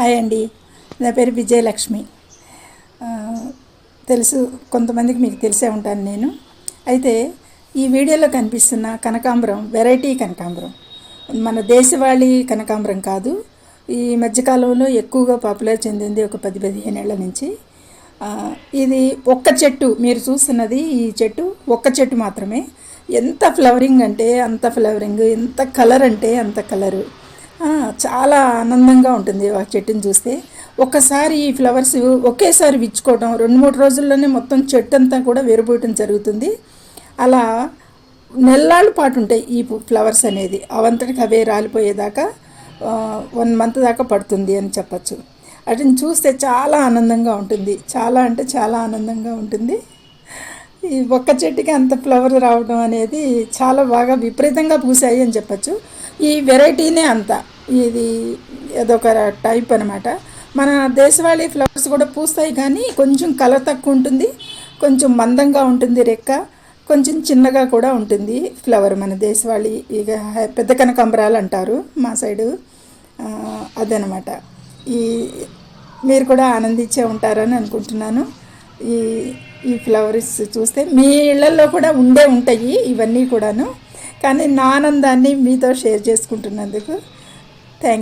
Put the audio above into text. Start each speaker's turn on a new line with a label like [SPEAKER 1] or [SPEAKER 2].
[SPEAKER 1] Hi అండి, నా పేరు విజయలక్ష్మి. ఆ, తెలుసు, కొంతమందికి మీకు తెలిసే ఉంటాను నేను. అయితే ఈ వీడియోలో కనిపిస్తున్న కనకాంబరం వెరైటీ కనకాంబరం మన దేశవాళీ కనకాంబరం కాదు. ఈ మధ్యకాలంలో ఎక్కువగా పాపులర్ చెందింది ఒక 10-15 ఏళ్ల నుంచి. ఆ, ఇది ఒక్క చెట్టు, మీరు చూస్తున్నది ఈ చెట్టు ఒక్క చెట్టు మాత్రమే. ఎంత ఫ్లవరింగ్ అంటే అంత ఫ్లవరింగ్, ఎంత కలర్ అంటే అంత కలరు. చాలా ఆనందంగా ఉంటుంది ఆ చెట్టుని చూస్తే. ఒక్కసారి ఈ ఫ్లవర్స్ ఒకేసారి విచ్చుకోవడం 2-3 రోజుల్లోనే మొత్తం చెట్టు అంతా కూడా విరబోయటం జరుగుతుంది. అలా నెల్లాళ్ళ పాటు ఉంటాయి ఈ ఫ్లవర్స్ అనేది. అవంతటికి అవే రాలిపోయేదాకా 1 మంత్ దాకా పడుతుంది అని చెప్పచ్చు. వాటిని చూస్తే చాలా ఆనందంగా ఉంటుంది, చాలా అంటే చాలా ఆనందంగా ఉంటుంది. ఈ ఒక్క చెట్టుకి అంత ఫ్లవర్ రావడం అనేది చాలా బాగా విపరీతంగా పూసాయి అని చెప్పచ్చు. ఈ వెరైటీనే అంత, ఇది అదొక టైప్ అనమాట. మన దేశవాళీ ఫ్లవర్స్ కూడా పూస్తాయి, కానీ కొంచెం కలర్ తక్కువ ఉంటుంది, కొంచెం మందంగా ఉంటుంది రెక్క, కొంచెం చిన్నగా కూడా ఉంటుంది ఫ్లవర్. మన దేశవాళీ ఇక పెద్ద కనకాంబరాలు అంటారు మా సైడు. అదనమాట. ఈ మీరు కూడా ఆనందించే ఉంటారని అనుకుంటున్నాను. ఈ ఈ ఫ్లవర్స్ చూస్తే మీ ఇళ్లలో కూడా ఉంటాయి ఇవన్నీ కూడాను. కానీ నా ఆనందాన్ని మీతో షేర్ చేసుకుంటున్నందుకు థ్యాంక్ యూ.